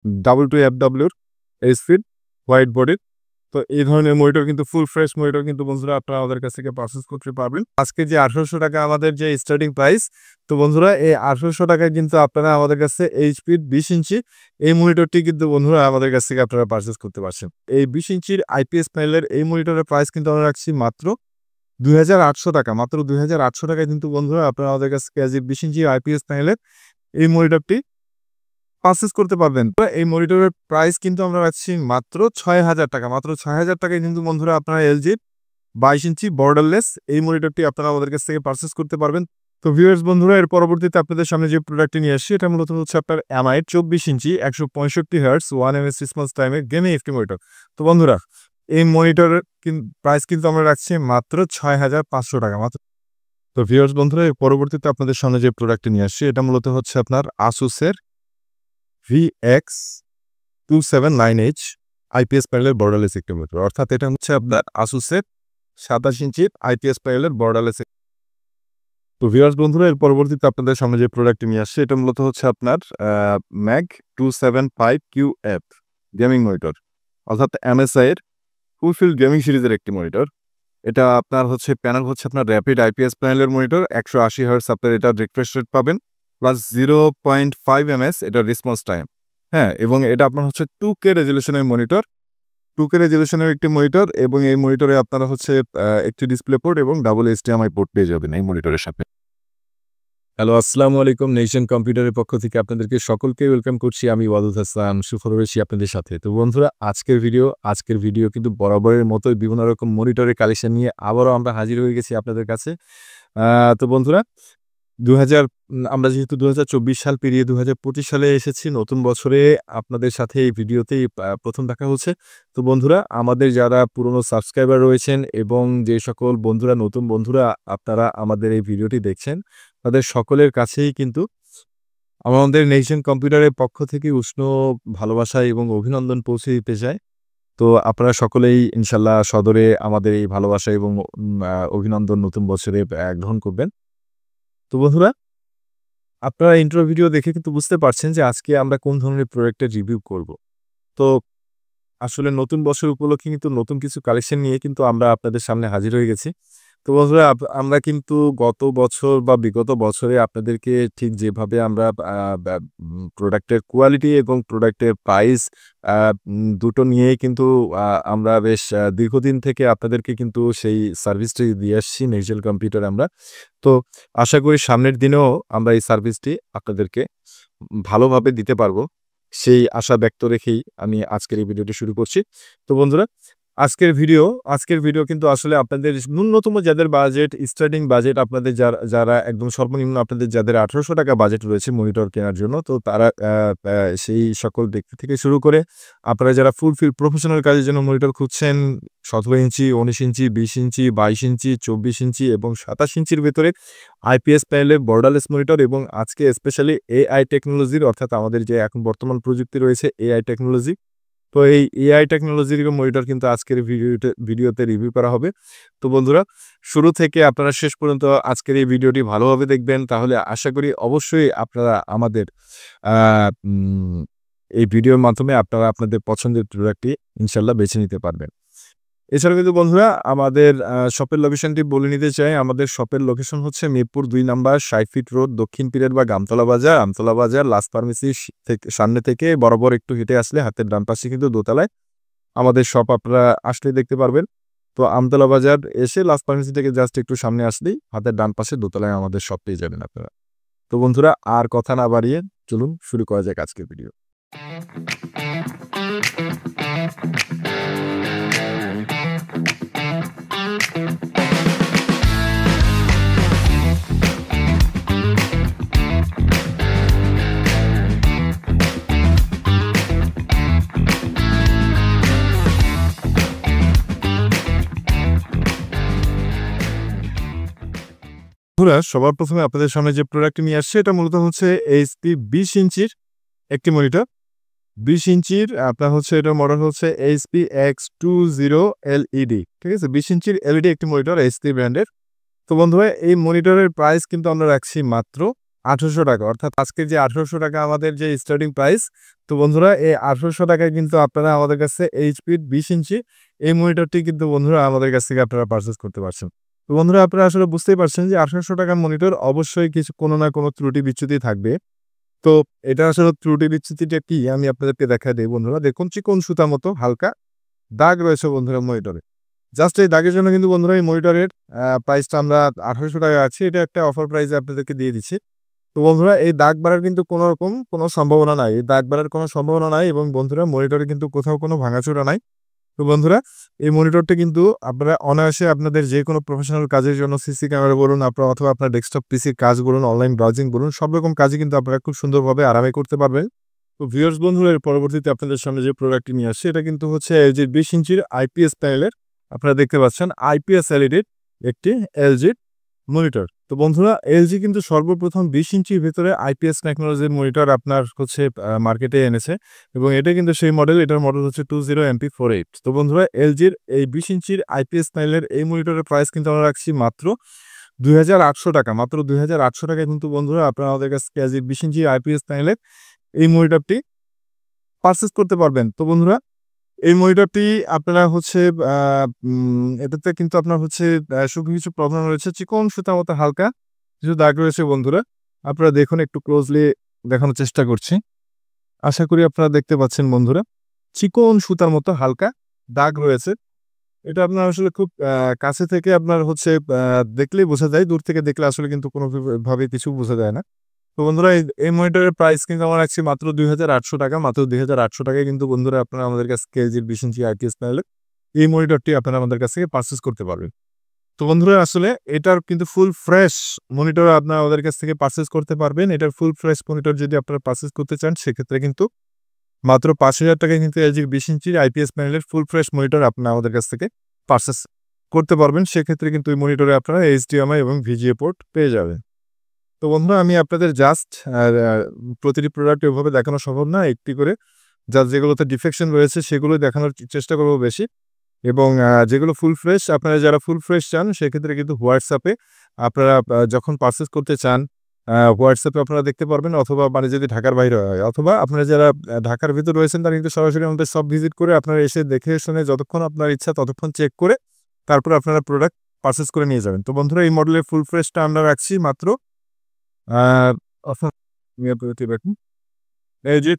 W2FW speed white বডির। তো এই ধরনের মনিটর কিন্তু ফুল ফ্রেশ মনিটর কিন্তু বন্ধুরা আপনারা আমাদের কাছ থেকে পারচেজ করতে পারবেন। আজকে যে ৳১৮০০ আমাদের যে স্টার্টিং প্রাইস, তো বন্ধুরা এই ৳১৮০০ কিন্তু আপনারা আমাদের কাছে এইচপির ২০ ইঞ্চি এই মনিটরটি কিন্তু বন্ধুরা আমাদের কাছ থেকে আপনারা পারচেজ করতে পারছেন। এই ২০ ইঞ্চির আইপিএস প্যানেলের এই মনিটরের প্রাইস কিন্তু আমরা রাখছি মাত্র ৳২,৮০০। মাত্র ৳২,৮০০ কিন্তু বন্ধুরা আপনারা আমাদের কাছ থেকে ২০ ইঞ্চি আইপিএস প্যানেলের এই মনিটরটি পারচেজ করতে পারবেন। তো এই মনিটরের প্রাইস কিন্তু আমরা রাখছি মাত্র ৳৬,০০০। মাত্র ৳৬,০০০ কিন্তু বন্ধুরা আপনারা এলজির ২২ ইঞ্চি বর্ডারলেস এই মনিটরটি আপনারা আমাদের কাছ থেকে পারচেজ করতে পারবেন। তো ভিউয়ার্স বন্ধুরা, এর পরবর্তীতে আপনাদের সামনে যে প্রোডাক্টটি নিয়ে আসছি এটা মূলত হচ্ছে আপনার এমআই ২৪ ইঞ্চি ১৬৫ হার্টজ 1 এমএস রেসপন্স টাইমের গেমিং একটি মনিটর। তো বন্ধুরা এই মনিটরের প্রাইস কিন্তু আমরা রাখছি মাত্র ৳৬,৫০০ মাত্র। তো ভিউয়ার্স বন্ধুরা, এর পরবর্তীতে আপনাদের সামনে যে প্রোডাক্টটি নিয়ে আসছি এটা মূলত হচ্ছে আপনার আসুসের VX2709H আইপিএস প্যানেলের বর্ডারলেস একটি মনিটর। অর্থাৎ এটা হচ্ছে আপনার আসুসের ২৭ ইঞ্চির আইপিএস প্যানেলের বর্ডারলেস। তো ভিউয়ার্স বন্ধুরা, এর পরবর্তীতে আপনাদের সামনে যে প্রোডাক্টটি নিয়ে আসছে এটা মূলত হচ্ছে আপনার ম্যাগ 275QF গেমিং মনিটর। অর্থাৎ এমএসআই এর ফুলফিল গেমিং সিরিজের একটি মনিটর। এটা আপনার হচ্ছে প্যানেল হচ্ছে আপনার র‍্যাপিড আইপিএস প্যানেলের মনিটর। ১৮০ হার্টজ আপনার এটা রিফ্রেশ রেট পাবেন। প্লাস 0.5 এমএস এটার রেসপন্স টাইম। হ্যাঁ, এবং এটা আপনার হচ্ছে 2K রেজোলিউশনের মনিটর। 2K রেজোলিউশনের একটি মনিটর এবং এই মনিটরে আপনারা হচ্ছে একটি ডিসপ্লে পোর্ট এবং ডাবল এইচডিএমআই পোর্ট পেয়ে যাবেন এই মনিটরের সাথে। হ্যালো, আসসালামু আলাইকুম। নেশন কম্পিউটারের পক্ষ থেকে আপনাদেরকে সকলকে ওয়েলকাম করছি। আমি ওয়াদুদ হাসান সুফল রয়েছি আপনাদের সাথে। তো বন্ধুরা, আজকের ভিডিও কিন্তু বরাবরের মতোই বিভিন্ন রকম মনিটরের কালেকশন নিয়ে আবারও আমরা হাজির হয়ে গেছি আপনাদের কাছে। তো বন্ধুরা, ২০০০ আমরা যেহেতু ২০২৪ সাল পেরিয়ে ২০২৫ সালে এসেছি, নতুন বছরে আপনাদের সাথে এই ভিডিওতেই ১ম দেখা হচ্ছে। তো বন্ধুরা, আমাদের যারা পুরনো সাবস্ক্রাইবার রয়েছেন এবং যে সকল বন্ধুরা নতুন বন্ধুরা আপনারা আমাদের এই ভিডিওটি দেখছেন, তাদের সকলের কাছেই কিন্তু আমাদের নেশন কম্পিউটারের পক্ষ থেকে উষ্ণ ভালোবাসা এবং অভিনন্দন পৌঁছে দিতে চাই। তো আপনারা সকলেই ইনশাআল্লাহ সদরে আমাদের এই ভালোবাসা এবং অভিনন্দন নতুন বছরে গ্রহণ করবেন। তো বন্ধুরা, আপনারা ইন্ট্রো ভিডিও দেখে কিন্তু বুঝতে পারছেন যে আজকে আমরা কোন ধরনের প্রোডাক্টের রিভিউ করব। তো আসলে নতুন বছর উপলক্ষে কিন্তু নতুন কিছু কালেকশন নিয়ে কিন্তু আমরা আপনাদের সামনে হাজির হয়ে গেছি। তো বন্ধুরা, আমরা কিন্তু গত বছর বা বিগত বছরে আপনাদেরকে ঠিক যেভাবে আমরা প্রোডাক্টের কোয়ালিটি এবং প্রোডাক্টের প্রাইস দুটো নিয়েই কিন্তু আমরা বেশ দীর্ঘদিন থেকে আপনাদেরকে কিন্তু সেই সার্ভিসটি দিয়ে আসছি নেক্সট জেন কম্পিউটার আমরা। তো আশা করি সামনের দিনেও আমরা এই সার্ভিসটি আপনাদেরকে ভালোভাবে দিতে পারবো। সেই আশা ব্যক্ত রেখেই আমি আজকের এই ভিডিওটি শুরু করছি। তো বন্ধুরা, আজকের ভিডিও কিন্তু আসলে আপনাদের ন্যূনতম যাদের বাজেট, স্টার্টিং বাজেট আপনাদের যারা একদম সর্বনিম্ন আপনাদের যাদের ৳১৮০০ বাজেট রয়েছে মনিটর কেনার জন্য, তো তারা সেই সকল ব্যক্তি থেকে শুরু করে আপনারা যারা ফুলফিল প্রফেশনাল কাজের জন্য মনিটর খুঁজছেন ১৭ ইঞ্চি, ১৯ ইঞ্চি, ২০ ইঞ্চি, ২২ ইঞ্চি, ২৪ ইঞ্চি এবং ২৭ ইঞ্চির ভেতরে আইপিএস প্যানেলের বর্ডারলেস মনিটর এবং আজকে স্পেশালি এআই টেকনোলজির, অর্থাৎ আমাদের যে এখন বর্তমান প্রযুক্তি রয়েছে এআই টেকনোলজি। তো এই এআই টেকনোলজির মনিটর কিন্তু আজকের ভিডিওতে রিভিউ করা হবে। তো বন্ধুরা, শুরু থেকে আপনারা শেষ পর্যন্ত আজকের এই ভিডিওটি ভালোভাবে দেখবেন, তাহলে আশা করি অবশ্যই আপনারা আমাদের এই ভিডিওর মাধ্যমে আপনারা আপনাদের পছন্দের প্রোডাক্টটি ইনশাল্লাহ বেছে নিতে পারবেন। এছাড়াও কিন্তু বন্ধুরা, আমাদের শপের লোকেশনটি বলে নিতে চাই। আমাদের শপের লোকেশন হচ্ছে মিরপুর ২ নাম্বার ৬০ ফিট রোড, দক্ষিণ পীরেরবাগ, আমতলা বাজার লাস্ট ফার্মেসি সামনে থেকে বরাবর একটু হেঁটে আসলে হাতের ডান পাশে কিন্তু দোতলায় আমাদের শপ আপনারা আসলেই দেখতে পারবেন। তো আমতলা বাজার এসে লাস্ট ফার্মেসি থেকে জাস্ট একটু সামনে আসলেই হাতের ডান পাশে দোতলায় আমাদের শপ পেয়ে যাবেন আপনারা। তো বন্ধুরা, আর কথা না বাড়িয়ে চলুন শুরু করা যাক আজকের ভিডিও। বন্ধুরা, সবার প্রথমে আপনাদের সামনে যে প্রোডাক্টটি নিয়ে আসছে এটা মূলত হচ্ছে এইচপি ২০ ইঞ্চির একটি মনিটর। ২০ ইঞ্চির আপনার হচ্ছে এটার মডেল হচ্ছে এইচপি X20 LED। ঠিক আছে, ২০ ইঞ্চির এলইডি একটি মনিটর এইচপি ব্র্যান্ডের। তো বন্ধুরা, এই মনিটরের প্রাইস কিন্তু আমরা রাখছি মাত্র 1800 টাকা, অর্থাৎ আজকে যে 1800 টাকা আমাদের যে স্টার্টিং প্রাইস। তো বন্ধুরা এই 1800 টাকায় কিন্তু আপনারা আমাদের কাছে এইচপির 20 ইঞ্চি এই মনিটরটি কিন্তু বন্ধুরা আমাদের কাছ থেকে আপনারা পারচেজ করতে পারছেন। তো বন্ধুরা আপনারা আসলে বুঝতেই পারছেন যে 1800 টাকার মনিটর অবশ্যই কিছু কোনো না কোনো ত্রুটি বিচ্যুতি থাকবে। তো এটা আসলে ত্রুটি বিচ্যুতিটা কি আমি আপনাদেরকে দেখায় দেই বন্ধুরা। দেখুন চিকন সুতার মতো হালকা দাগ রয়েছে বন্ধুরা মনিটরে। জাস্ট এই দাগের জন্য কিন্তু বন্ধুরা এই মনিটরের প্রাইসটা আমরা 1800 টাকায় আছে। এটা একটা অফার প্রাইসে আপনাদেরকে দিয়ে দিচ্ছি। তো বন্ধুরা এই দাগ বাড়ার কিন্তু কোনো রকম কোনো সম্ভাবনা নাই। এই দাগ বাড়ার কোনো সম্ভাবনা নাই এবং বন্ধুরা মনিটরে কিন্তু কোথাও কোনো ভাঙাচোরা নাই। তো বন্ধুরা এই মনিটরটা কিন্তু আপনারা অনায়াসে আপনাদের যেকোনো প্রফেশনাল কাজের জন্য সিসি ক্যামেরা বলুন অথবা আপনার ডেস্কটপ পিসির কাজ বলুন, অনলাইন ব্রাউজিং বলুন, সব রকম কাজই কিন্তু আপনারা খুব সুন্দরভাবে আরামে করতে পারবেন। তো ভিউয়ার্স বন্ধুরা এর পরবর্তীতে আপনাদের সামনে যে প্রোডাক্টটি নিয়ে আসছে এটা কিন্তু হচ্ছে এলজির 20 ইঞ্চির আইপিএস প্যানেলের আপনারা দেখতে পাচ্ছেন আইপিএস এলইডির একটি এলজির মনিটর। তো বন্ধুরা এলজি কিন্তু সর্বপ্রথম 20 ইঞ্চির ভেতরে আইপিএস টেকনোলজির মনিটর আপনার হচ্ছে মার্কেটে এনেছে এবং এটা কিন্তু সেই মডেল, এটার মডেল হচ্ছে 20MP48। তো বন্ধুরা এলজির এই 20 ইঞ্চির আইপিএস প্যানেলের এই মনিটরের প্রাইস কিন্তু আমরা রাখছি মাত্র 2800 টাকা। মাত্র 2800 টাকায় কিন্তু বন্ধুরা আপনারা আমাদের কাছ থেকে এলজির 20 ইঞ্চি আইপিএস প্যানেলের এই মনিটরটি পারচেজ করতে পারবেন। তো বন্ধুরা এই মনিটরটি আপনারা হচ্ছে এটাতে কিন্তু আপনার হচ্ছে শুধু কিছু প্রবলেম রয়েছে। চিকন সুতার মতো হালকা কিছু দাগ রয়েছে বন্ধুরা। আপনারা দেখুন একটু ক্লোজলি দেখানোর চেষ্টা করছি। আশা করি আপনারা দেখতে পাচ্ছেন বন্ধুরা। চিকন সুতার মতো হালকা দাগ রয়েছে। এটা আপনার আসলে খুব কাছে থেকে আপনার হচ্ছে দেখলেই বোঝা যায়। দূর থেকে দেখলে আসলে কিন্তু কোনো ভাবে কিছু বোঝা যায় না। তো বন্ধুরা এই মনিটরের প্রাইস কিন্তু আমরা রাখছি মাত্র 2800 টাকা। মাত্র 2800 টাকায় কিন্তু বন্ধুরা আপনারা আমাদের কাছ থেকে এলজির 20 ইঞ্চি আইপিএস প্যানেলের এই মনিটরটি আপনারা আমাদের কাছ থেকে পারচেজ করতে পারবেন। তো বন্ধুরা আসলে এটার কিন্তু ফুল ফ্রেশ মনিটর আপনারা আমাদের কাছ থেকে পারচেজ করতে পারবেন। এটার ফুল ফ্রেশ মনিটর যদি আপনারা পারচেজ করতে চান সেক্ষেত্রে কিন্তু মাত্র 5000 টাকায় কিন্তু এলজির 20 ইঞ্চির আইপিএস প্যানেলের ফুল ফ্রেশ মনিটর আপনারা আমাদের কাছ থেকে পারচেজ করতে পারবেন। সেক্ষেত্রে কিন্তু এই মনিটরে আপনারা এইচডিএমআই এবং ভিজিএ পোর্ট পেয়ে যাবেন। তো বন্ধুরা আমি আপনাদের জাস্ট প্রতিটি প্রোডাক্ট এভাবে দেখানো সম্ভব না। একটি করে জাস্ট যেগুলোতে ডিফেকশন রয়েছে সেগুলোই দেখানোর চেষ্টা করব বেশি এবং যেগুলো ফুল ফ্রেশ আপনারা যারা ফুল ফ্রেশ চান সেক্ষেত্রে কিন্তু হোয়াটসঅ্যাপে আপনারা যখন পারচেজ করতে চান হোয়াটসঅ্যাপে আপনারা দেখতে পারবেন অথবা মানে যদি ঢাকার বাইরে হয় অথবা আপনারা যারা ঢাকার ভিতর রয়েছেন তারা কিন্তু সরাসরি আমাদের সব ভিজিট করে আপনারা এসে দেখে শুনে যতক্ষণ আপনার ইচ্ছা ততক্ষণ চেক করে তারপর আপনারা প্রোডাক্ট পারচেজ করে নিয়ে যাবেন। তো বন্ধুরা এই মডেলের ফুল ফ্রেশটা আমরা রাখছি মাত্র আর অর্থাৎ দেখুন এই যে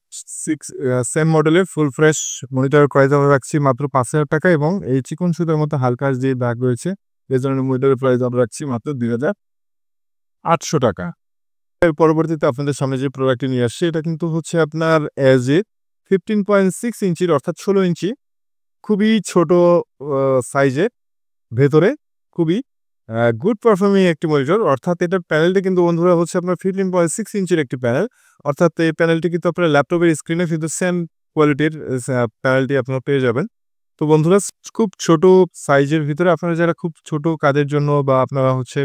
সেম মডেলের ফুল ফ্রেশ মনিটর প্রাইস আমরা রাখছি মাত্র 5000 টাকা এবং এই চিকন সুতার মতো হালকা যে দাগ রয়েছে এই ধরনের মনিটরের প্রাইস আমরা রাখছি মাত্র 2800 টাকা। এর পরবর্তীতে আপনাদের সামনে যে প্রোডাক্টটি নিয়ে আসছে এটা কিন্তু হচ্ছে আপনার এলজি 15.6 ইঞ্চির অর্থাৎ 16 ইঞ্চি খুবই ছোট সাইজের ভেতরে খুবই গুড পারফর্মিং একটি মনিটর। অর্থাৎ এটার প্যানেলটি কিন্তু বন্ধুরা হচ্ছে আপনার 15.6 ইঞ্চির একটি প্যানেল। অর্থাৎ এই প্যানেলটি কিন্তু আপনার ল্যাপটপের স্ক্রিনে কিন্তু সেম কোয়ালিটির প্যানেলটি আপনারা পেয়ে যাবেন। তো বন্ধুরা খুব ছোট সাইজের ভিতরে আপনারা যারা খুব ছোট কাজের জন্য বা আপনারা হচ্ছে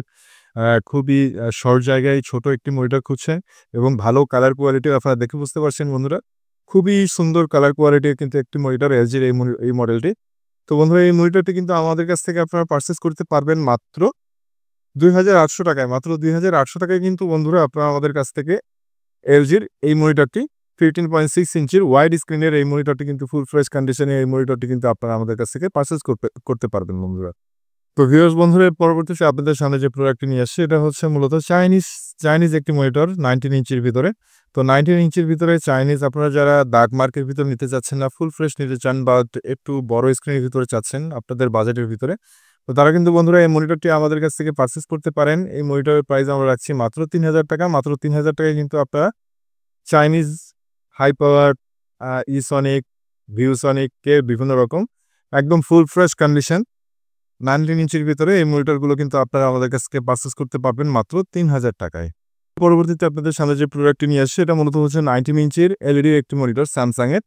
খুবই শর্ট জায়গায় ছোট একটি মনিটর খুঁজছেন এবং ভালো কালার কোয়ালিটি আপনারা দেখে বুঝতে পারছেন বন্ধুরা। খুবই সুন্দর কালার কোয়ালিটির কিন্তু একটি মনিটর এলজির এই মডেলটি। তো বন্ধুরা এই মনিটরটি কিন্তু আমাদের কাছ থেকে আপনারা পারচেজ করতে পারবেন মাত্র 2800 টাকায়। মাত্র 2800 টাকায় কিন্তু বন্ধুরা আপনারা আমাদের কাছ থেকে এলজির এই মনিটরটি 15.6 ইঞ্চির ওয়াইড স্ক্রিনের এই মনিটরটি কিন্তু ফুল ফ্রেশ কন্ডিশনে এই মনিটরটি কিন্তু আপনারা আমাদের কাছ থেকে পারচেজ করতে পারবেন বন্ধুরা। তো ভিউয়ার্স বন্ধুরা পরবর্তীতে আপনাদের সামনে যে প্রোডাক্টটি নিয়ে আসছে এটা হচ্ছে মূলত চাইনিজ একটি মনিটর 19 ইঞ্চির ভিতরে। তো 19 ইঞ্চির ভিতরে চাইনিজ আপনারা যারা দাগ মার্কের ভিতর নিতে চাচ্ছেন না, ফুল ফ্রেশ নিতে চান বা একটু বড় স্ক্রিনের ভিতরে চাচ্ছেন আপনাদের বাজেটের ভিতরে, তো তারা কিন্তু বন্ধুরা এই মনিটরটি আমাদের কাছ থেকে পারচেজ করতে পারেন। এই মনিটরের প্রাইস আমরা রাখছি মাত্র 3000 টাকা। মাত্র 3000 টাকায় কিন্তু আপনারা চাইনিজ হাই পাওয়ার ইসনিক, ভিউসনিক কে বিভিন্ন রকম একদম ফুল ফ্রেশ কন্ডিশন 19 ইঞ্চির ভিতরে এই মনিটরগুলো কিন্তু আপনারা আমাদের কাছ থেকে পারচেজ করতে পারবেন মাত্র 3000 টাকায়। পরবর্তীতে আপনাদের সামনে যে প্রোডাক্টটি নিয়ে আসছে এটা মূলত হচ্ছে 19 ইঞ্চির এলইডি একটি মনিটর স্যামসাং এর।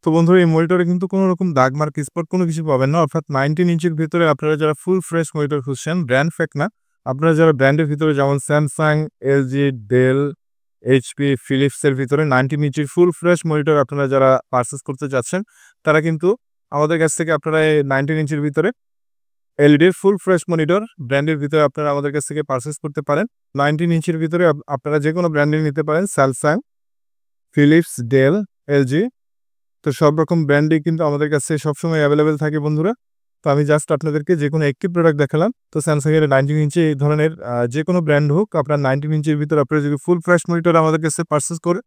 তো বন্ধুরা এই মনিটরে কিন্তু কোনো রকম দাগ মার্ক স্পট কোনো কিছু পাবেন না। অর্থাৎ 19 ইঞ্চির ভিতরে আপনারা যারা ফুল ফ্রেশ মনিটর খুঁজছেন ব্র্যান্ড ফেক না, আপনারা যারা ব্র্যান্ডের ভিতরে যেমন স্যামসাং, এলজি, ডেল, এইচপি, ফিলিপসের ভিতরে 19 ইঞ্চির ফুল ফ্রেশ মনিটর আপনারা যারা পারচেজ করতে যাচ্ছেন তারা কিন্তু আমাদের কাছ থেকে আপনারা এই 19 ইঞ্চির ভিতরে এলইডির ফুল ফ্রেশ মনিটর ব্র্যান্ডের ভিতরে আপনারা আমাদের কাছ থেকে পারচেস করতে পারেন। 19 ইঞ্চির ভিতরে আপনারা যে কোনো ব্র্যান্ডের নিতে পারেন, স্যামসাং, ফিলিপস, ডেল, এলজি। তো সব রকম ব্র্যান্ডই কিন্তু আমাদের কাছে সবসময় অ্যাভেলেবেল থাকে বন্ধুরা। তো আমি জাস্ট আপনাদেরকে যে কোনো একটি প্রোডাক্ট দেখালাম। তো স্যামসাংয়ের 19 ইঞ্চি এই ধরনের যে কোনো ব্র্যান্ড হোক, আপনার 19 ইঞ্চির ভিতরে আপনারা যদি ফুল ফ্রেশ মনিটর আমাদের কাছে পারচেস করে,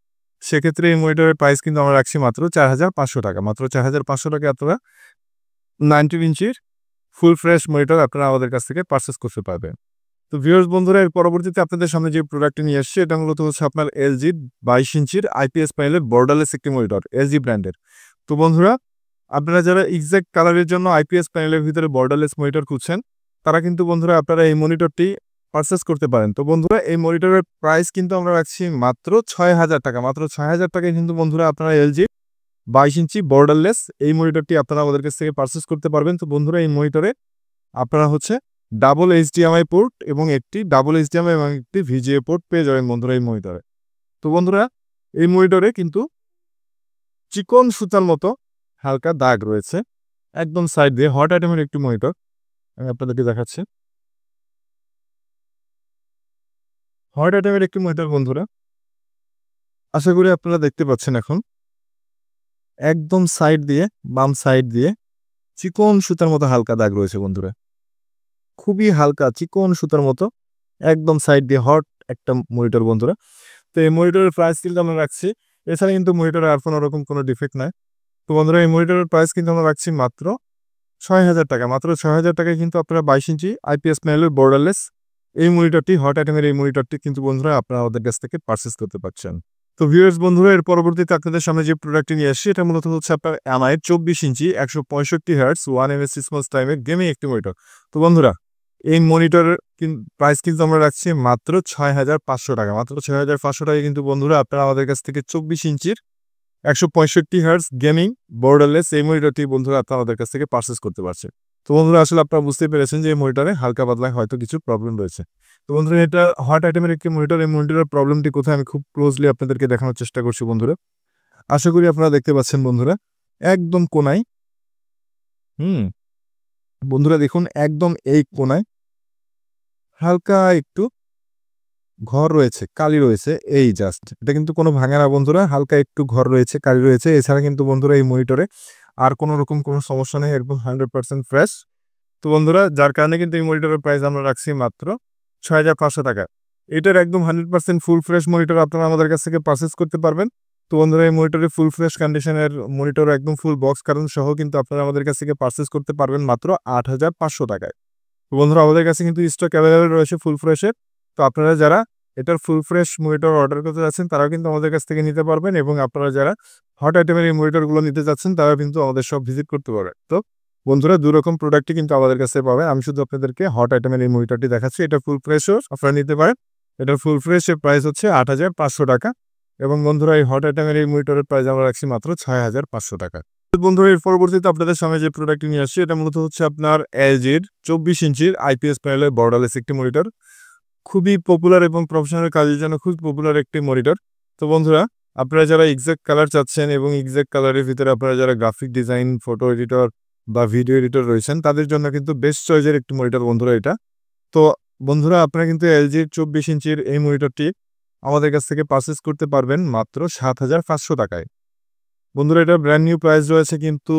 সেক্ষেত্রে এই মনিটরের প্রাইস কিন্তু আমরা রাখছি মাত্র 4,500 টাকা। মাত্র 4,500 টাকা আপনারা 19 ইঞ্চির ফুল ফ্রেশ মনিটর আপনারা আমাদের কাছ থেকে পারচেস করতে পারবেন। তো ভিউয়ার্স বন্ধুরা, এর পরবর্তীতে আপনাদের সামনে যে প্রোডাক্টটি নিয়ে এসেছি, এটা মূলত হচ্ছে আপনার এলজি 22 ইঞ্চির আইপিএস প্যানেলের বর্ডারলেস একটি মনিটর, এলজি ব্র্যান্ডের। তো বন্ধুরা, আপনারা যারা এক্সাক্ট কালারের জন্য আইপিএস প্যানেলের ভিতরে বর্ডারলেস মনিটর খুঁজছেন, তারা কিন্তু বন্ধুরা আপনারা এই মনিটরটি পারচেস করতে পারেন। তো বন্ধুরা, এই মনিটরের প্রাইস কিন্তু আমরা রাখছি মাত্র 6,000 টাকা। মাত্র 6,000 টাকায় কিন্তু বন্ধুরা আপনারা এলজি 22 ইঞ্চি বর্ডারলেস এই মনিটরটি আপনারা আমাদের কাছ থেকে পারচেস করতে পারবেন। তো বন্ধুরা, এই মনিটরে আপনারা হচ্ছে ডাবল এইচডিএমআই পোর্ট এবং একটি ডাবল এইচডিএমআই এবং একটি ভিজিএ পোর্ট পেয়ে যাবেন বন্ধুরা এই মনিটরে। তো বন্ধুরা, এই মনিটরে কিন্তু চিকন সুতার মতো হালকা দাগ রয়েছে একদম সাইড দিয়ে। হট আইটেমের একটি মনিটর আমি আপনাদেরকে দেখাচ্ছি। হট আইটেমের একটি মনিটর বন্ধুরা, আশা করি আপনারা দেখতে পাচ্ছেন। এখন একদম সাইড দিয়ে, বাম সাইড দিয়ে চিকন সুতার মতো হালকা দাগ রয়েছে বন্ধুরা, খুবই হালকা চিকন সুতার মতো একদম সাইড দিয়ে হট একটা মনিটর বন্ধুরা। তো এই মনিটরের প্রাইস কিন্তু আমরা রাখছি, এছাড়া কিন্তু মনিটরে আর কোনো রকম কোনো ডিফেক্ট নাই। তো বন্ধুরা, এই মনিটরের প্রাইস কিন্তু আমরা রাখছি মাত্র 6,000 টাকা। মাত্র 6,000 টাকায় কিন্তু আপনারা 22 ইঞ্চি আইপিএস প্যানেলের বর্ডারলেস এই মনিটরটি, হট আইটেমের এই মনিটরটি কিন্তু বন্ধুরা আপনারা আমাদের কাছ থেকে পারচেস করতে পারছেন। তো ভিউয়ার্স বন্ধুরা, এর পরবর্তীতে আপনাদের সামনে যে প্রোডাক্টটি নিয়ে আসছি, এটা মূলত হচ্ছে আপনার এমআই 24 ইঞ্চি 165 হার্টজ 1 এমএস রেসপন্স টাইমের গেমিং একটি মনিটর। তো বন্ধুরা, এই মনিটরের প্রাইস কিন্তু আমরা রাখছি মাত্র 6,500 টাকা। মাত্র 6,500 টাকায় কিন্তু বন্ধুরা আপনারা আমাদের কাছ থেকে 24 ইঞ্চির 165 হার্টজ গেমিং বর্ডারলেস এই মনিটরটি বন্ধুরা আপনারা আমাদের কাছ থেকে পারচেস করতে পারছেন। তো বন্ধুরা, আসলে আপনারা বুঝতে পেরেছেন যে এই মনিটরে হালকা পাতলা হয়তো কিছু প্রবলেম রয়েছে। তো বন্ধুরা, এটা হট আইটেমের একটি মনিটর। এই মনিটরের প্রবলেমটি কোথায় আমি খুব ক্লোজলি আপনাদেরকে দেখানোর চেষ্টা করছি বন্ধুরা। আশা করি আপনারা দেখতে পাচ্ছেন বন্ধুরা, একদম কোনায়। বন্ধুরা দেখুন, একদম এই কোনায় হালকা একটু ঘর রয়েছে, কালি রয়েছে, এই জাস্ট। এটা কিন্তু কোনো ভাঙা না বন্ধুরা, হালকা একটু ঘর রয়েছে, কালি রয়েছে। এছাড়া কিন্তু বন্ধুরা এই মনিটরে আর কোনো রকম কোনো সমস্যা নেই, একদম 100% ফ্রেশ। তো বন্ধুরা, যার কারণে কিন্তু এই মনিটরের প্রাইস আমরা রাখছি মাত্র 6,500 টাকা। এটার একদম 100% ফুল ফ্রেশ মনিটর আপনারা আমাদের কাছ থেকে পারচেস করতে পারবেন। তো বন্ধুরা, এই মনিটরে ফুল ফ্রেশ কন্ডিশনের মনিটর, একদম ফুল বক্স কারণ সহ কিন্তু আপনারা আমাদের কাছ থেকে পারচেস করতে পারবেন মাত্র 8,500 টাকায়। তো বন্ধুরা, আমাদের কাছে কিন্তু স্টক অ্যাভেলেবেল রয়েছে ফুল ফ্রেশের। তো আপনারা যারা এটার ফুল ফ্রেশ মনিটর অর্ডার করতে যাচ্ছেন, তারাও কিন্তু আমাদের কাছ থেকে নিতে পারবেন। এবং আপনারা যারা হট আইটেমের এই মনিটরগুলো নিতে যাচ্ছেন, তারা কিন্তু আমাদের সব ভিজিট করতে পারবেন। তো বন্ধুরা, দুরকম প্রোডাক্টই কিন্তু আমাদের কাছে পাবেন। আমি শুধু আপনাদেরকে হট আইটেমের এই মনিটরটি দেখাচ্ছি। এটা ফুল ফ্রেশও আপনারা নিতে পারেন। এটার ফুল ফ্রেশের প্রাইস হচ্ছে 8,500 টাকা। এবং বন্ধুরা, এই হট আইটেমের এই মনিটরের প্রাইস আমরা রাখছি মাত্র 6,500 টাকা। বন্ধুরা, এর পরবর্তীতে আপনাদের সামনে যে প্রোডাক্টটি নিয়ে আসছি, এটা মূলত হচ্ছে আপনার এলজির 24 ইঞ্চির আইপিএস প্যানেলের বর্ডারলেস একটি মনিটর। খুবই পপুলার এবং প্রফেশনাল কাজের জন্য খুব পপুলার একটি মনিটর। তো বন্ধুরা, আপনারা যারা এক্সাক্ট কালার চাচ্ছেন এবং এক্সাক্ট কালারের ভিতরে আপনারা যারা গ্রাফিক ডিজাইন, ফটো এডিটর বা ভিডিও এডিটর রয়েছেন, তাদের জন্য কিন্তু বেস্ট চয়েসের একটি মনিটর বন্ধুরা এটা। তো বন্ধুরা, আপনারা কিন্তু এলজির 24 ইঞ্চির এই মনিটরটি আমাদের কাছ থেকে পারচেস করতে পারবেন মাত্র 7,500 টাকায়। বন্ধুরা, এটা ব্র্যান্ড নিউ প্রাইস রয়েছে কিন্তু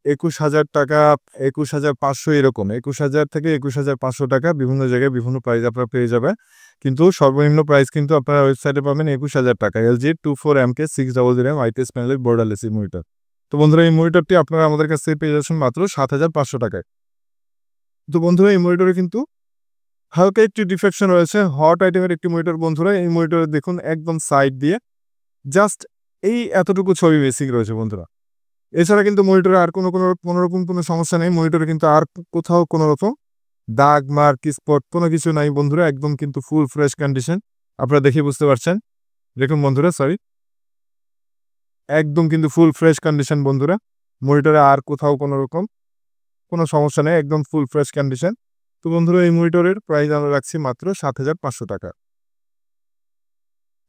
21,000 টাকা, 21,500 এরকম। 21,000 থেকে 21,500 টাকা বিভিন্ন জায়গায় বিভিন্ন প্রাইস আপনারা পেয়ে যাবেন। কিন্তু সর্বনিম্ন প্রাইস কিন্তু আপনারা ওয়েবসাইটে পাবেন 21,000 টাকা। এলজি 24MK 600 আইপিএস প্যানেলের বর্ডারলেস এই মনিটর। তো বন্ধুরা, এই মনিটরটি আপনারা আমাদের কাছ থেকে পেয়ে যাচ্ছেন মাত্র 7,500 টাকায়। তো বন্ধুরা, এই মনিটরে কিন্তু হালকা একটি ডিফেকশন রয়েছে, হট আইটেমের একটি মনিটর বন্ধুরা। এই মনিটরে দেখুন একদম সাইড দিয়ে জাস্ট এই এতটুকু ছবি বেসিক রয়েছে বন্ধুরা। এছাড়া কিন্তু মনিটরে আর কোনোরকম কোনো সমস্যা নেই। মনিটরে কিন্তু আর কোথাও কোনো রকম দাগ, মার্ক, স্পট কোনো কিছু নাই বন্ধুরা। একদম কিন্তু ফুল ফ্রেশ কন্ডিশন, আপনারা দেখে বুঝতে পারছেন। দেখুন বন্ধুরা, একদম কিন্তু ফুল ফ্রেশ কন্ডিশন বন্ধুরা। মনিটরে আর কোথাও কোনো রকম কোনো সমস্যা নেই, একদম ফুল ফ্রেশ কন্ডিশন। তো বন্ধুরা, এই মনিটরের প্রাইস আমরা রাখছি মাত্র 7,500 টাকা।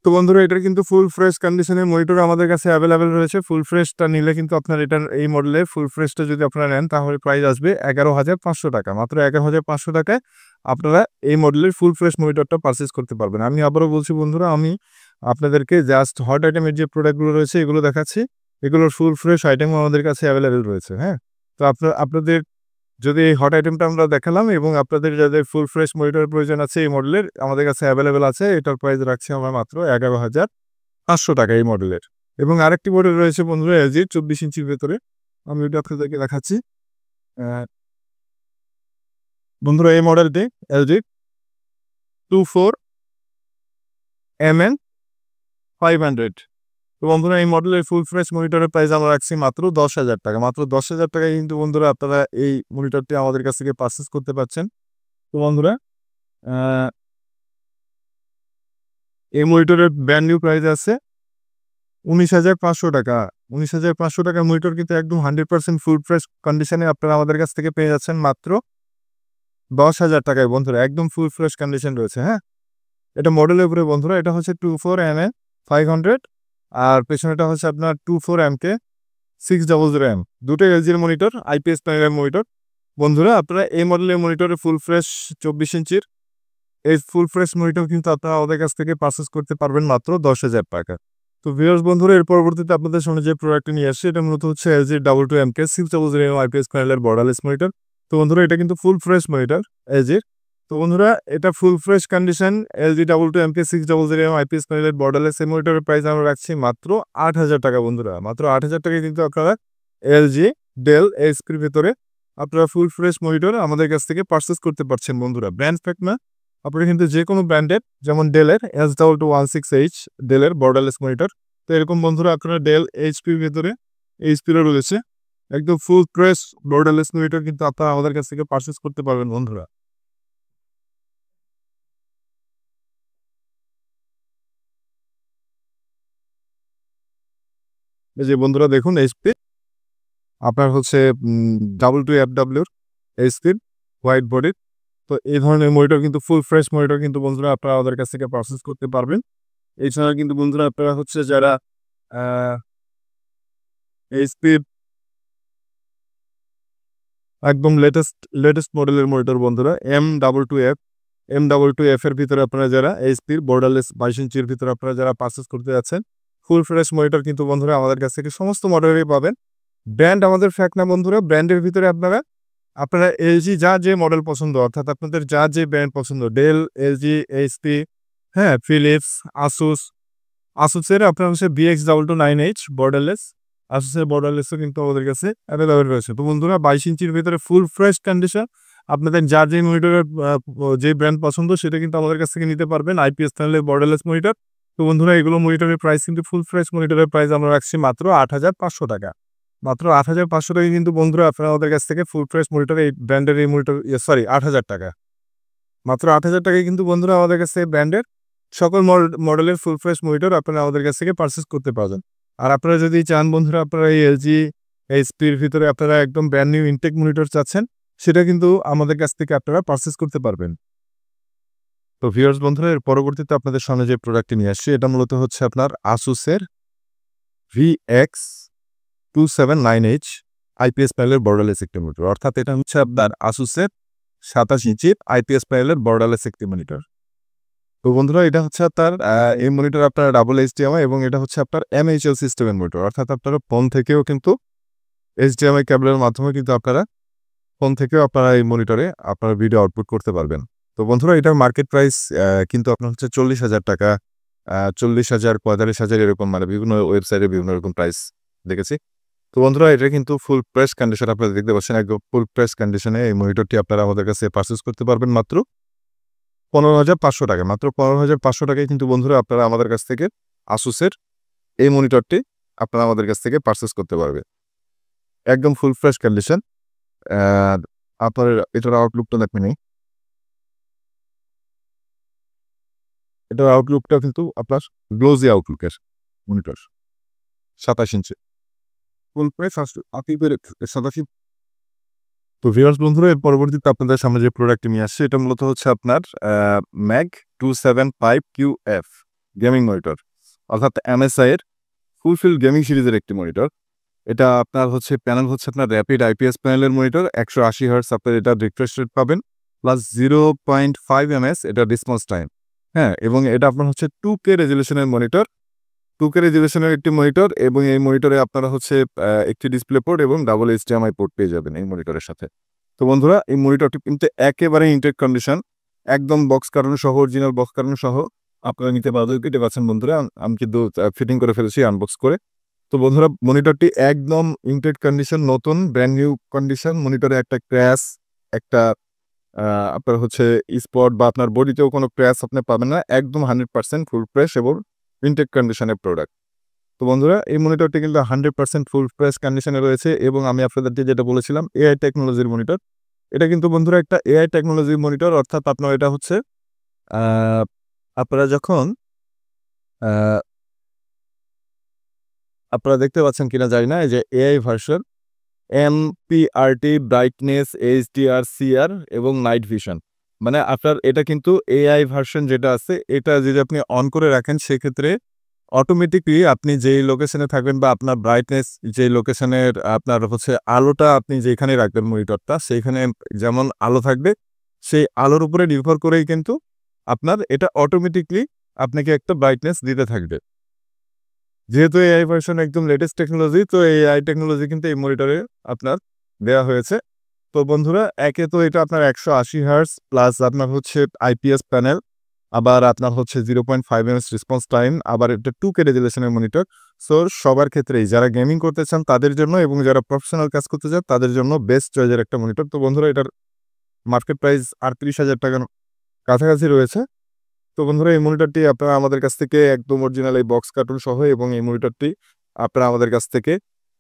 তো তো বন্ধুরা এটার কিন্তু ফুল ফ্রেশ কন্ডিশনের মনিটর আমাদের কাছে অ্যাভেলেবেল রয়েছে। ফুল ফ্রেশটা নিলে কিন্তু আপনার এটার এই মডেলের ফুল ফ্রেশটা যদি আপনারা নেন তাহলে প্রাইস আসবে 11,500 টাকা। মাত্র 11,500 টাকায় আপনারা এই মডেলের ফুল ফ্রেশ মনিটরটা পারচেজ করতে পারবেন। আমি আবারও বলছি বন্ধুরা, আমি আপনাদেরকে জাস্ট হট আইটেমের যে প্রোডাক্টগুলো রয়েছে এগুলো দেখাচ্ছি। এগুলোর ফুল ফ্রেশ আইটেম আমাদের কাছে অ্যাভেলেবেল রয়েছে, হ্যাঁ? তো আপনাদের যদি এই হট আইটেমটা আমরা দেখালাম এবং আপনাদের যাদের ফুল ফ্রেশ মনিটরের প্রয়োজন আছে এই মডেলের আমাদের কাছে অ্যাভেলেবেল আছে। এটার প্রাইস রাখছি আমরা মাত্র 11,500 টাকা এই মডেলের। এবং আরেকটি মডেল রয়েছে বন্ধুরা এলজির 24 ইঞ্চির ভেতরে। আমি ওটা আপনাদেরকে দেখাচ্ছি। বন্ধুরা এই মডেলটি এলজি 24MN500। তো বন্ধুরা এই মডেলের ফুল ফ্রেশ মনিটরের প্রাইস আমরা রাখছি মাত্র 10,000 টাকা। মাত্র 10,000 টাকায় কিন্তু বন্ধুরা আপনারা এই মনিটরটি আমাদের কাছ থেকে পারচেজ করতে পারছেন। তো বন্ধুরা এই মনিটরের ব্র্যান্ড নিউ প্রাইস আছে 19,500 টাকা। 19,500 টাকার মনিটর কিন্তু একদম 100% ফুল ফ্রেশ কন্ডিশনে আপনারা আমাদের কাছ থেকে পেয়ে যাচ্ছেন মাত্র 10,000 টাকায় বন্ধুরা। একদম ফুল ফ্রেশ কন্ডিশন রয়েছে, হ্যাঁ? এটা মডেলের উপরে বন্ধুরা, এটা হচ্ছে 24MN500 আর পেছনেটা হচ্ছে আপনার 24MK600M। দুটোই এলজির মনিটর, আইপিএস প্যানেলের মনিটর। বন্ধুরা আপনারা এই মডেলের মনিটরে ফুল ফ্রেশ 24 ইঞ্চির এই ফুল ফ্রেশ মনিটর কিন্তু আপনারা আমাদের কাছ থেকে পারচেজ করতে পারবেন মাত্র 10,000 টাকা। তো ভিউয়ার্স বন্ধুরা এর পরবর্তীতে আপনাদের সামনে যে প্রোডাক্টটি নিয়ে আসছে এটা মূলত হচ্ছে এলজি 22MK600M আইপিএস প্যানেলের বর্ডারলেস মনিটর। তো বন্ধুরা এটা কিন্তু ফুল ফ্রেশ মনিটর এলজির। তো বন্ধুরা এটা full fresh condition LG 22MK600M IPS প্যানেলের বর্ডারলেস এই মনিটরের প্রাইস আমরা রাখছি মাত্র 8,000 টাকা বন্ধুরা। মাত্র 8,000 টাকায় কিন্তু আপনারা এলজি ডেল এইচপির ভেতরে আপনারা ফুল ফ্রেশ মনিটর আমাদের কাছ থেকে পারচেজ করতে পারছেন বন্ধুরা। ব্র্যান্ড ফ্যাক্ট না, আপনারা কিন্তু যে কোনো ব্র্যান্ডের যেমন ডেলের S2216H ডেলের বর্ডারলেস মনিটর। তো এরকম বন্ধুরা আপনারা ডেল এইচপির ভেতরে এইচপিরও রয়েছে একদম ফুল ফ্রেশ বর্ডারলেস মনিটর কিন্তু আপনারা আমাদের কাছ থেকে পারচেজ করতে পারবেন বন্ধুরা। এই যে বন্ধুরা দেখুন এইচপি আপনার হচ্ছে W2FWর এইচপির হোয়াইট বডির। তো এই ধরনের মনিটর কিন্তু ফুল ফ্রেশ মনিটর কিন্তু বন্ধুরা আপনারা আমাদের কাছ থেকে পারচেজ করতে পারবেন। এছাড়া কিন্তু বন্ধুরা আপনারা হচ্ছে যারা এইচপির একদম লেটেস্ট মডেলের মনিটর বন্ধুরা M22F এর ভিতরে আপনারা যারা এইচপির বর্ডারলেস 22 ইঞ্চির ভিতরে আপনারা যারা পারচেজ করতে যাচ্ছেন ফুল ফ্রেশ মনিটর কিন্তু বন্ধুরা আমাদের কাছ থেকে সমস্ত মডেলেরই পাবেন। ব্র্যান্ড আমাদের ফ্যাক্ট না বন্ধুরা, ব্র্যান্ডের ভিতরে আপনারা এলজি যা যে মডেল পছন্দ অর্থাৎ আপনাদের যা যে ব্র্যান্ড পছন্দ ডেল, এলজি, এইচপি, হ্যাঁ, ফিলিপস, আসুসের আপনার হচ্ছে BX2229H বর্ডারলেস আসুসের বর্ডারলেসও কিন্তু আমাদের কাছে অ্যাভেলেবেল রয়েছে। তো বন্ধুরা 22 ইঞ্চির ভিতরে ফুল ফ্রেশ কন্ডিশন আপনাদের যার যে মনিটরের যে ব্র্যান্ড পছন্দ সেটা কিন্তু আমাদের কাছ থেকে নিতে পারবেন। আইপিএস প্যানেলের বর্ডারলেস মনিটর। তো বন্ধুরা এগুলো মনিটরের প্রাইস কিন্তু ফুল ফ্রেশ মনিটরের প্রাইস আমরা রাখছি মাত্র 8,500 টাকা। মাত্র 8,500 টাকায় কিন্তু বন্ধুরা আপনারা আমাদের কাছ থেকে ফুল ফ্রেশ মনিটর এই ব্র্যান্ডের এই মনিটর 8,000 টাকা। মাত্র 8,000 টাকায় কিন্তু বন্ধুরা আমাদের কাছে ব্র্যান্ডের সকল মডেলের ফুল ফ্রেশ মনিটর আপনারা আমাদের কাছ থেকে পারচেজ করতে পারবেন। আর আপনারা যদি চান বন্ধুরা আপনারা এই এলজি এইচপির ভিতরে আপনারা একদম ব্র্যান্ড নিউ ইনটেক মনিটর চাচ্ছেন সেটা কিন্তু আমাদের কাছ থেকে আপনারা পারচেজ করতে পারবেন। তো ভিউয়ার্স বন্ধুরা এর পরবর্তীতে আপনাদের সামনে যে প্রোডাক্টটি নিয়ে আসছি এটা মূলত হচ্ছে আপনার আসুসের VX279H আইপিএস প্যানেলের বর্ডারলেস একটি মনিটর। অর্থাৎ এটা হচ্ছে আপনার আসুসের 27 ইঞ্চির আইপিএস প্যানেলের বর্ডারলেস একটি মনিটর। তো বন্ধুরা এটা হচ্ছে আপনার এই মনিটর আপনার ডাবল HDMI এবং এটা হচ্ছে আপনার MHL সিস্টেমের মনিটর। অর্থাৎ আপনারা ফোন থেকেও কিন্তু HDMI কেবলের মাধ্যমে কিন্তু আপনারা ফোন থেকেও আপনারা এই মনিটরে আপনারা ভিডিও আউটপুট করতে পারবেন। তো বন্ধুরা এটার মার্কেট প্রাইস কিন্তু আপনার হচ্ছে 40,000 টাকা, 40,000, 45,000 এরকম মানে বিভিন্ন ওয়েবসাইটে বিভিন্ন রকম প্রাইস দেখেছি। তো বন্ধুরা এটা কিন্তু ফুল ফ্রেশ কন্ডিশন আপনারা দেখতে পাচ্ছেন একদম ফুল ফ্রেশ কন্ডিশনে এই মনিটরটি আপনারা আমাদের কাছে পারচেজ করতে পারবেন মাত্র 15,500 টাকা। মাত্র 15,500 টাকায় কিন্তু বন্ধুরা আপনারা আমাদের কাছ থেকে আসুসের এই মনিটরটি আপনারা আমাদের কাছ থেকে পারচেজ করতে পারবেন একদম ফুল ফ্রেশ কন্ডিশন। আপনার এটার আউটলুকটা দেখবেন, এটার আউটলুকটা কিন্তু আপনার গ্লোজি আউটলুকের মনিটর 27 ইঞ্চি ফুল ফ্রেশ 27। তো ভিউয়ার্স বন্ধুরা এর পরবর্তীতে আপনাদের সামনে যে প্রোডাক্টটি নিয়ে আসছে এটা মূলত হচ্ছে আপনার ম্যাগ 275QF গেমিং মনিটর, অর্থাৎ MSI এর ফুলফিল গেমিং সিরিজের একটি মনিটর। এটা আপনার হচ্ছে প্যানেল হচ্ছে আপনার র্যাপিড IPS প্যানেলের মনিটর, 180 হার্টজ আপনার এটা রিফ্রেশ রেট পাবেন, প্লাস 0.5 ms এটা রেসপন্স টাইম। হ্যাঁ, এবং এটা আপনার হচ্ছে 2K রেজলিউশনের মনিটর, 2K রেজলিউশনের একটি মনিটর, এবং এই মনিটরে আপনারা হচ্ছে একটি ডিসপ্লে পোর্ট এবং ডাবল HDMI পোর্ট পেয়ে যাবেন এই মনিটরের সাথে। তো বন্ধুরা, এই মনিটরটি কিন্তু একেবারে ইনটেক কন্ডিশন, একদম বক্স কার্টন সহ, অরিজিনাল বক্স কার্টন সহ আপনারা নিতে পারছেন বন্ধুরা। আমি কিন্তু ফিটিং করে ফেলেছি আনবক্স করে। তো বন্ধুরা, মনিটরটি একদম ইনটেক কন্ডিশন, নতুন ব্র্যান্ড নিউ কন্ডিশন। মনিটরে একটা ক্র্যাশ, একটা আপনার হচ্ছে স্পট বা আপনার বডিতেও কোনো ক্র্যাশ আপনি পাবেন না, একদম 100% ফুল ফ্রেশ এবং ইনটেক কন্ডিশনের প্রোডাক্ট। তো বন্ধুরা, এই মনিটরটি কিন্তু 100% ফুল ফ্রেশ কন্ডিশনে রয়েছে, এবং আমি আপনাদেরকে যেটা বলেছিলাম AI টেকনোলজির মনিটর, এটা কিন্তু বন্ধুরা একটা AI টেকনোলজির মনিটর, অর্থাৎ আপনার এটা হচ্ছে আপনারা যখন আপনারা দেখতে পাচ্ছেন কিনা জানি না, এই যে AI version, MPRT, brightness, HDR, CR এবং নাইট ভিশন। মানে আপনার এটা কিন্তু AI ভার্সন যেটা আছে, এটা যদি আপনি অন করে রাখেন, সেক্ষেত্রে অটোমেটিকলি আপনি যেই লোকেশনে থাকবেন বা আপনার ব্রাইটনেস যে লোকেশনের আপনার হচ্ছে আলোটা আপনি যেখানে রাখবেন মনিটরটা, সেইখানে যেমন আলো থাকবে, সেই আলোর উপরে নির্ভর করেই কিন্তু আপনার এটা অটোমেটিকলি আপনাকে একটা ব্রাইটনেস দিতে থাকবে। যেহেতু AI ভার্সন একদম লেটেস্ট টেকনোলজি, তো AI টেকনোলজি কিন্তু এই মনিটরে আপনার দেওয়া হয়েছে। তো বন্ধুরা, একে তো এটা আপনার 180 হার্টজ, প্লাস আপনার হচ্ছে IPS প্যানেল, আবার আপনার হচ্ছে 0.5 ms রেসপন্স টাইম, আবার এটা 2K রেজলিউশনের মনিটর। সো সবার ক্ষেত্রেই, যারা গেমিং করতে চান তাদের জন্য এবং যারা প্রফেশনাল কাজ করতে চান তাদের জন্য বেস্ট চয়েসের একটা মনিটর। তো বন্ধুরা, এটার মার্কেট প্রাইস 38,000 টাকার কাছাকাছি রয়েছে। তো বন্ধুরা, এই মনিটরটি আপনারা আমাদের কাছ থেকে একদম অরিজিনাল এই বক্স কার্টুন সহ, এবং এই মনিটরটি আপনারা আমাদের কাছ থেকে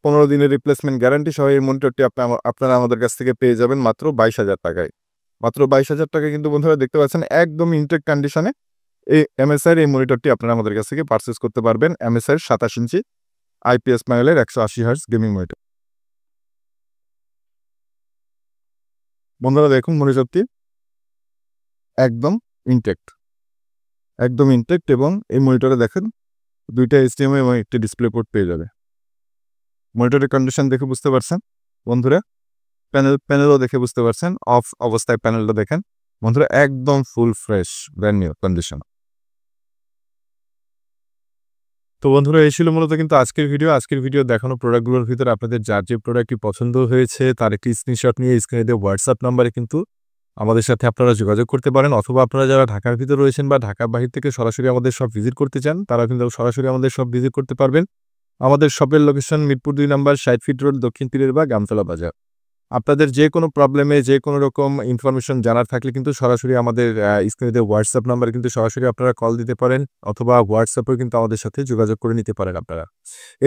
15 দিনের রিপ্লেসমেন্ট গ্যারান্টি সহ এই মনিটরটি আপনারা আমাদের কাছ থেকে পেয়ে যাবেন মাত্র 22,000 টাকায়। মাত্র 22,000 টাকায় কিন্তু বন্ধুরা দেখতে পাচ্ছেন একদম ইনটেক কন্ডিশনে এই MSI এর এই মনিটরটি আপনারা আমাদের কাছ থেকে পারচেস করতে পারবেন। MSI এর 27 ইঞ্চি IPS প্যানেলের 180 হার্টজ গেমিং মনিটর। বন্ধুরা দেখুন, মনিটরটি একদম ইনটেক্ট, একদম ইনটেক্ট, এবং এই মনিটরে দেখেন 2টা HDMI এবং একটি ডিসপ্লে পোর্ট পেয়ে যাবে। মনিটরের কন্ডিশন দেখে বুঝতে পারছেন বন্ধুরা, প্যানেলও দেখে বুঝতে পারছেন, অফ অবস্থায় প্যানেলটা দেখেন বন্ধুরা, একদম full fresh brand new condition. তো বন্ধুরা, এই ছিল মূলত কিন্তু আজকের ভিডিও দেখানো প্রোডাক্টগুলোর ভিতরে আপনাদের যার যে প্রোডাক্টটি পছন্দ হয়েছে তার একটি স্ক্রিনশট নিয়ে স্ক্রিনে দেওয়া হোয়াটসঅ্যাপ নাম্বারে কিন্তু আমাদের সাথে আপনারা যোগাযোগ করতে পারেন, অথবা আপনারা যারা ঢাকার ভিতরে রয়েছেন বা ঢাকার বাহির থেকে সরাসরি আমাদের শপ ভিজিট করতে চান, তারা কিন্তু সরাসরি আমাদের শপ ভিজিট করতে পারবেন। আমাদের শপের লোকেশন মিরপুর 2 নম্বর 60 ফিট রোড, দক্ষিণ পীরের বাগ, আমতলা বাজার। আপনাদের যে কোনো প্রবলেমে যে কোনো রকম ইনফরমেশন জানার থাকলে কিন্তু সরাসরি আমাদের স্ক্রিনে দেওয়া হোয়াটসঅ্যাপ নাম্বারে কিন্তু সরাসরি আপনারা কল দিতে পারেন, অথবা হোয়াটসঅ্যাপেও কিন্তু আমাদের সাথে যোগাযোগ করে নিতে পারেন আপনারা।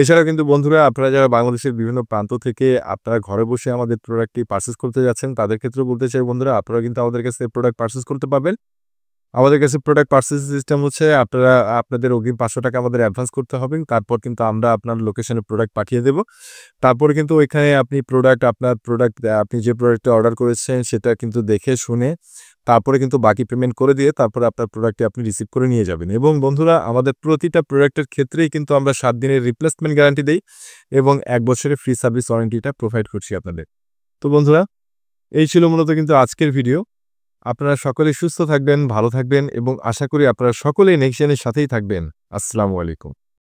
এছাড়াও কিন্তু বন্ধুরা, আপনারা যারা বাংলাদেশের বিভিন্ন প্রান্ত থেকে আপনারা ঘরে বসে আমাদের প্রোডাক্টটি পারচেস করতে যাচ্ছেন, তাদের ক্ষেত্রেও বলতে চাই বন্ধুরা, আপনারা কিন্তু আমাদের কাছে প্রোডাক্ট পারচেস করতে পারবেন। আমাদের কাছে প্রোডাক্ট পারচেজ সিস্টেম হচ্ছে, আপনারা আপনাদের অগ্রিম 500 টাকা আমাদের অ্যাডভান্স করতে হবে। তারপর কিন্তু আমরা আপনার লোকেশনে প্রোডাক্ট পাঠিয়ে দেব। তারপরে কিন্তু ওইখানে আপনি আপনার প্রোডাক্ট আপনি যে প্রোডাক্টটা অর্ডার করেছেন সেটা কিন্তু দেখে শুনে তারপরে কিন্তু বাকি পেমেন্ট করে দিয়ে তারপরে আপনার প্রোডাক্টটি আপনি রিসিভ করে নিয়ে যাবেন। এবং বন্ধুরা, আমাদের প্রতিটা প্রোডাক্টের ক্ষেত্রেই কিন্তু আমরা 7 দিনের রিপ্লেসমেন্ট গ্যারান্টি দেই এবং 1 বছরের ফ্রি সার্ভিস ওয়ারেন্টিটা প্রোভাইড করছি আপনাদের। তো বন্ধুরা, এই ছিল মূলত কিন্তু আজকের ভিডিও। আপনারা সকলেই সুস্থ থাকবেন, ভালো থাকবেন, এবং আশা করি আপনারা সকলেই নেক্সট জেনের সাথেই থাকবেন। আসসালামু আলাইকুম।